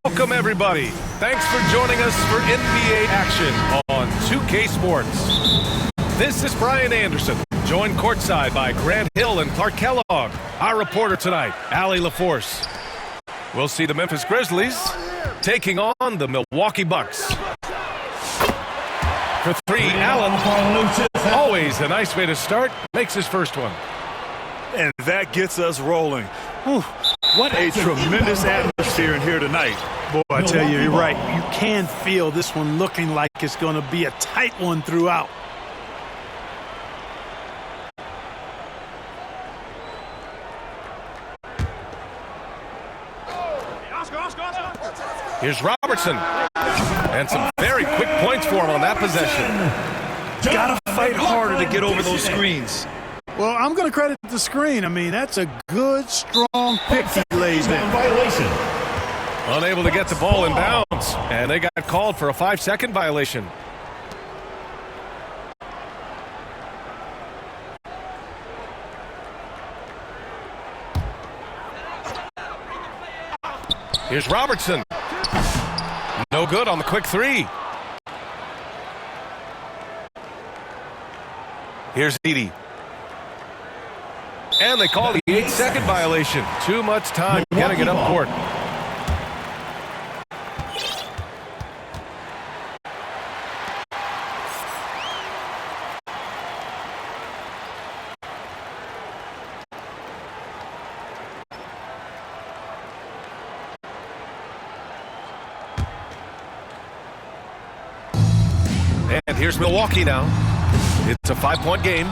Welcome, everybody. Thanks for joining us for NBA action on 2K Sports. This is Brian Anderson, joined courtside by Grant Hill and Clark Kellogg. Our reporter tonight, Allie LaForce. We'll see the Memphis Grizzlies taking on the Milwaukee Bucks. For three, Allen, always a nice way to start, makes his first one. And that gets us rolling. Whew. What a tremendous atmosphere in here tonight. Boy, I tell you, you're right. You can feel this one looking like it's going to be a tight one throughout. Here's Robertson. And some very quick points for him on that possession. Gotta fight harder to get over those screens. Well, I'm going to credit the screen. I mean, that's a good, strong pick he lays in. Violation. Unable to get the ball in bounds. And they got called for a 5-second violation. Here's Robertson. No good on the quick three. Here's Edie. And they call the 8-second violation. Too much time getting it up court. And here's Milwaukee now. It's a 5-point game.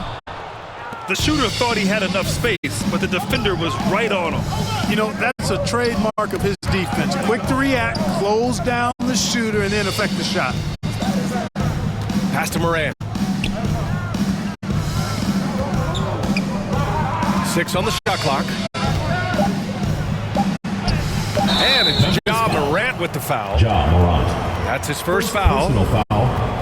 The shooter thought he had enough space, but the defender was right on him. You know, that's a trademark of his defense. Quick to react, close down the shooter, and then affect the shot. Pass to Morant. 6 on the shot clock. And it's Ja Morant with the foul. Ja Morant. That's his first foul. Personal foul.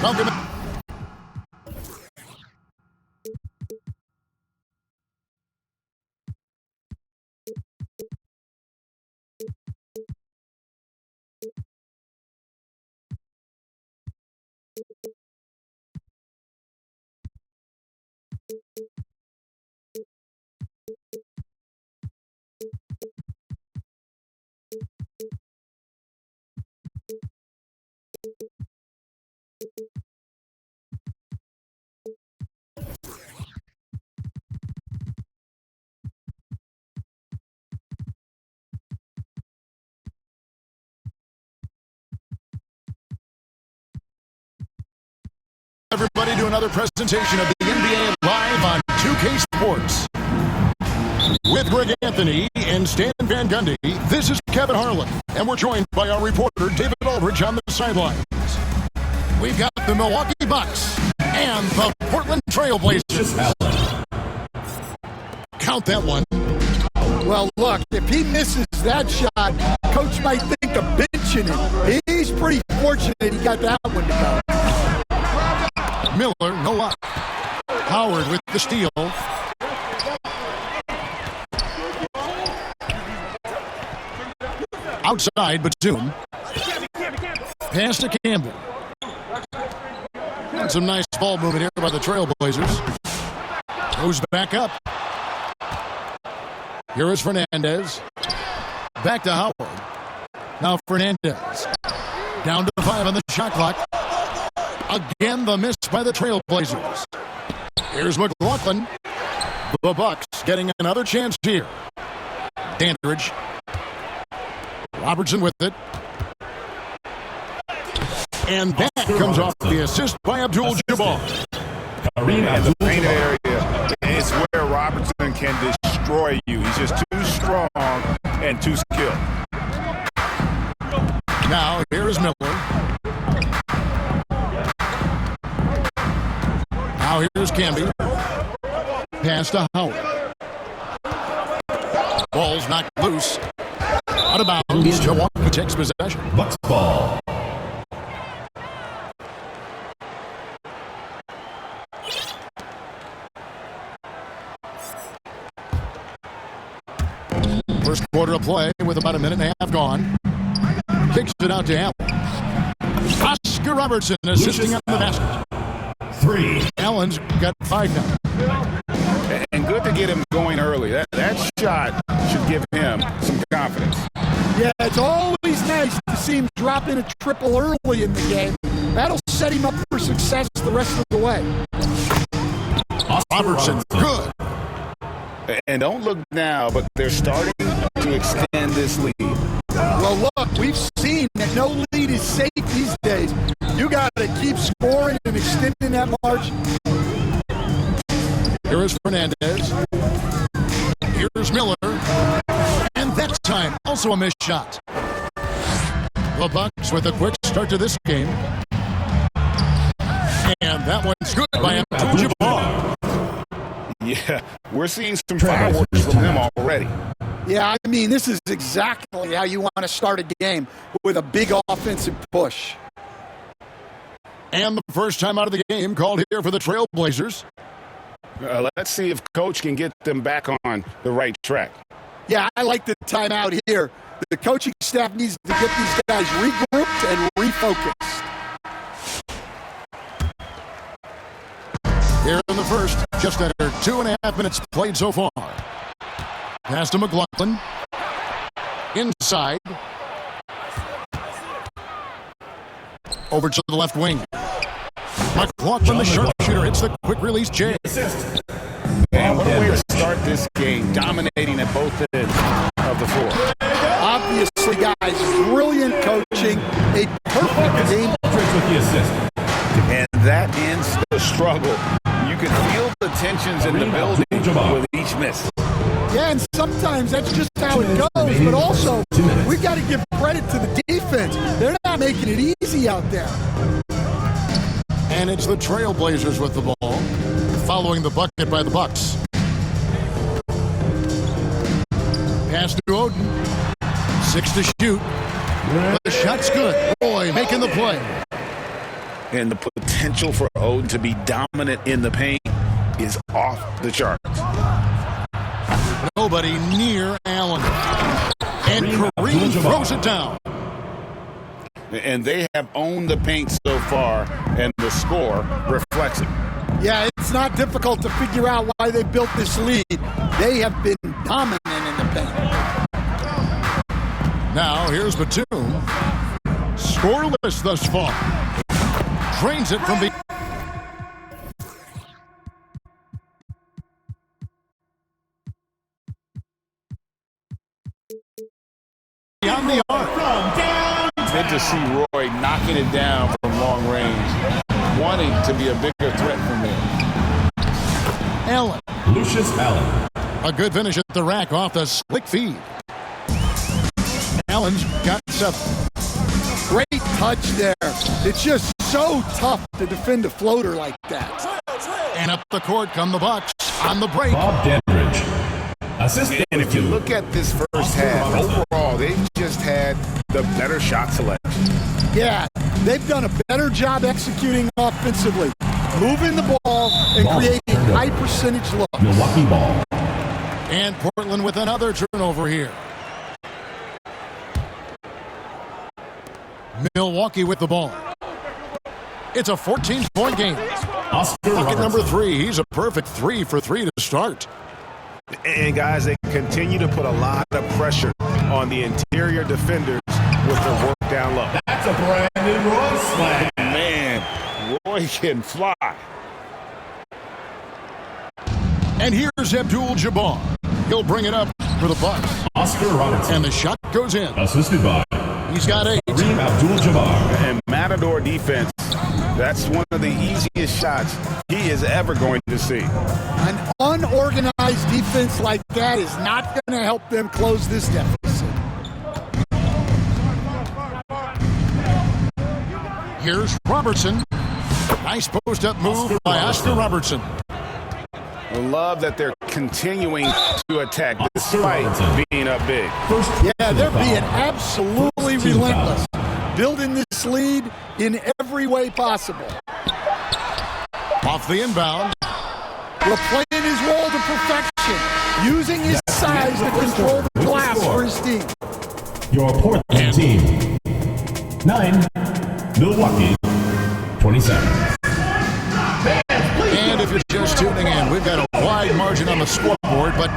Welcome. Everybody to another presentation of the NBA Live on 2K Sports. With Greg Anthony and Stan Van Gundy, this is Kevin Harlan, and we're joined by our reporter David Aldridge on the sidelines. We've got the Milwaukee Bucks and the Portland Trail Blazers. Count that one. Well, look, if he misses that shot, Coach might think of benching him. He's pretty fortunate he got that one to go. Miller, no luck. Howard with the steal. Outside, but Zoom. Pass to Campbell. And some nice ball movement here by the Trailblazers. Goes back up. Here is Fernandez. Back to Howard. Now Fernandez. Down to 5 on the shot clock. Again, the miss by the Trailblazers. Here's McLaughlin. The Bucks getting another chance here. Dandridge. Robertson with it. And that comes off the assist by Abdul-Jabbar. And the paint area is where Robertson can destroy you. He's just too strong and too skilled. Now, here is Miller. Now here's Camby. Pass to Howard. Ball's knocked loose. Out of bounds. Milwaukee takes possession. Bucks ball. First quarter of play with about a minute and a half gone. Kicks it out to Allen. Oscar Robertson assisting on the basket. 3. Allen's got 5 now. And good to get him going early. That shot should give him some confidence. Yeah, it's always nice to see him drop in a triple early in the game. That'll set him up for success the rest of the way. Robertson, good. And don't look now, but they're starting to extend this lead. Well, look, we've seen that no lead is safe these days. You got to keep scoring and extending that margin. Here is Fernandez. Here's Miller. And that time, also a missed shot. The Bucks with a quick start to this game. And that one's good by Abdul-Jabbar. Yeah, we're seeing some fireworks from them already. Yeah, I mean, this is exactly how you want to start a game, with a big offensive push. And the first time out of the game called here for the Trailblazers. Let's see if Coach can get them back on the right track. Yeah, I like the timeout here. The coaching staff needs to get these guys regrouped and refocused. Here in the first, just under 2.5 minutes played so far. Pass to McLaughlin. Inside. Over to the left wing. McLaughlin, the sharpshooter, hits the quick release J. Man, what a way to start this game, dominating at both ends of the floor. Obviously, guys, brilliant coaching, a perfect game. With the assist. And that ends the struggle. You can feel the tensions in the building with each miss. Yeah, and sometimes that's just how it goes, but also we've got to give credit to the defense. They're not making it easy out there. And it's the Trailblazers with the ball, following the bucket by the Bucks. Pass to Oden. 6 to shoot. The shot's good. Roy making the play. And the potential for Oden to be dominant in the paint is off the charts. Nobody near Allen. And Kareem throws it down. And they have owned the paint so far, and the score reflects it. Yeah, it's not difficult to figure out why they built this lead. They have been dominant in the paint. Now here's Batum. Scoreless thus far. Drains it from beyond the arc. Good to see Roy knocking it down from long range, wanting to be a bigger threat from there. Allen. Lucius Allen. A good finish at the rack off the slick feed. Allen's got 7. Great touch there. It's just so tough to defend a floater like that. And up the court come the Bucks on the break. Bob Dandridge. Assistant. And if you look at this first half, overall, they've just had the better shot selection. Yeah, they've done a better job executing offensively, moving the ball and creating high percentage looks. Milwaukee ball. And Portland with another turnover here. Milwaukee with the ball. It's a 14-point game. Oscar Bucket number Robertson. 3. He's a perfect 3 for 3 to start. And guys, they continue to put a lot of pressure on the interior defenders with their work down low. That's a brand new Roy slam. Man, Roy can fly. And here's Abdul-Jabbar. He'll bring it up for the Bucks. Oscar Robertson. And the shot goes in. Assisted by He's got 8. Kareem Abdul-Jabbar. And Matador defense, that's one of the easiest shots he is ever going to see. An unorganized defense like that is not going to help them close this deficit. Here's Robertson. Nice post-up move by Oscar Robertson. I love that they're continuing to attack despite being up big. Yeah, they're being absolutely relentless, building this lead in every way possible. Off the inbound. We're playing his role to perfection, using his size to control the glass for his team. Your Portland team. 9. Milwaukee. 27. And if you're just tuning in, we've got a wide margin on the scoreboard, but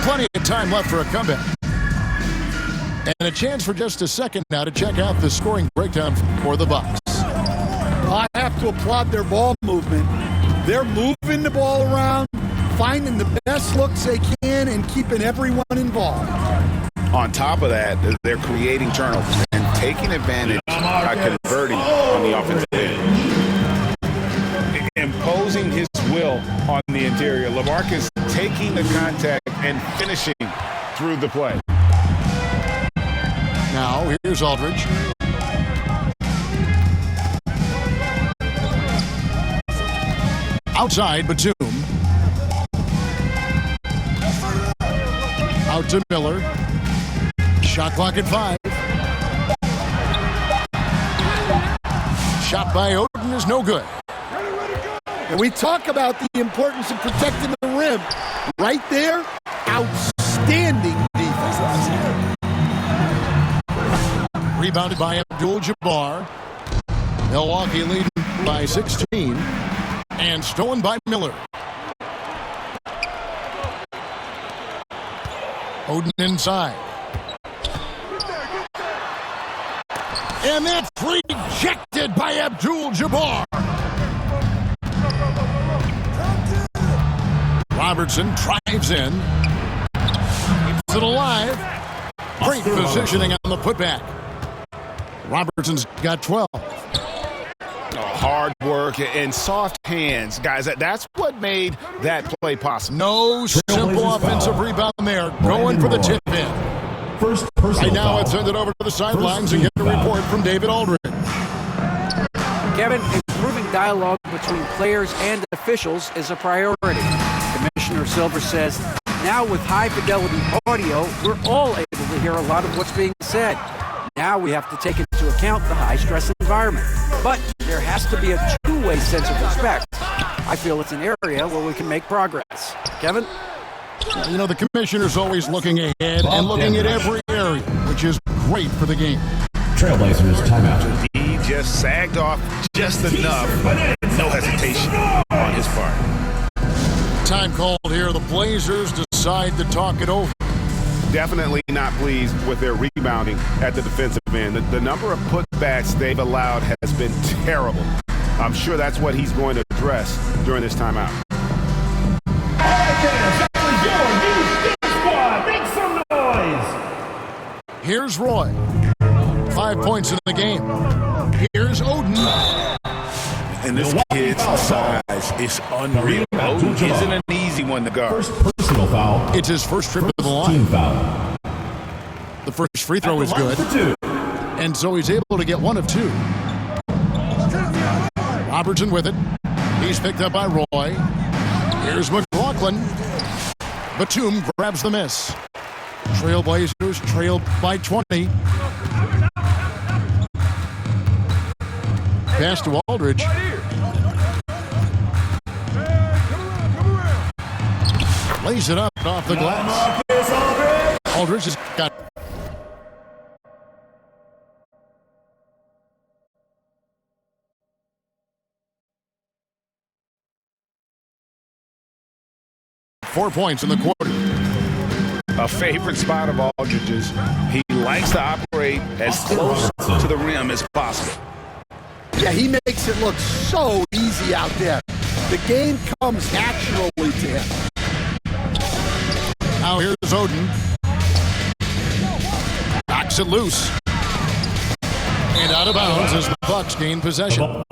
plenty of time left for a comeback. And a chance for just a second now to check out the scoring breakdown for the Bucks. I have to applaud their ball movement. They're moving the ball around, finding the best looks they can, and keeping everyone involved. On top of that, they're creating turnovers and taking advantage by converting on the offensive end. Imposing his will on the interior. LaMarcus taking the contact and finishing through the play. Now, here's Aldridge. Outside, Batum. Out to Miller. Shot clock at 5. Shot by Oden is no good. And we talk about the importance of protecting the rim. Right there, outstanding defense. Rebounded by Abdul-Jabbar. Milwaukee leading by 16. And stolen by Miller. Oden inside. And that's rejected by Abdul-Jabbar. Robertson drives in. Keeps it alive. Great positioning on the putback. Robertson's got 12. Hard work and soft hands, guys. That's what made that play possible. No simple offensive rebound there. Going for the tip in. First personal Right now, foul. let's send it over to the sidelines and get a report from David Aldridge. Kevin, improving dialogue between players and officials is a priority. Commissioner Silver says, now with high-fidelity audio, we're all able to hear a lot of what's being said. Now we have to take into account the high-stress environment. But there has to be a two-way sense of respect. I feel it's an area where we can make progress. Kevin? You know, the commissioner's always looking ahead and looking at every area, which is great for the game. Trailblazers timeout. He just sagged off just enough. No hesitation on his part. Time called here. The Blazers decide to talk it over. Definitely not pleased with their rebounding at the defensive end. The number of putbacks they've allowed has been terrible. I'm sure that's what he's going to address during this timeout. Make some noise! Here's Roy. 5 points in the game. Here's Odin. And this kid's size is unreal. Odin isn't an easy one to guard. First personal foul. It's his first trip to the Team line. foul. The first free throw is good. And so he's able to get 1 of 2. Robertson with it. He's picked up by Roy. Here's McLaughlin. Batum grabs the miss. Trailblazers trailed by 20. Pass to Aldridge. Lays it up off the glass. Aldridge has got 4 points in the quarter. A favorite spot of Aldridge's. He likes to operate as close to the rim as possible. Yeah, he makes it look so easy out there. The game comes naturally to him. Now here's Odin. Knocks it loose. And out of bounds as the Bucks gain possession.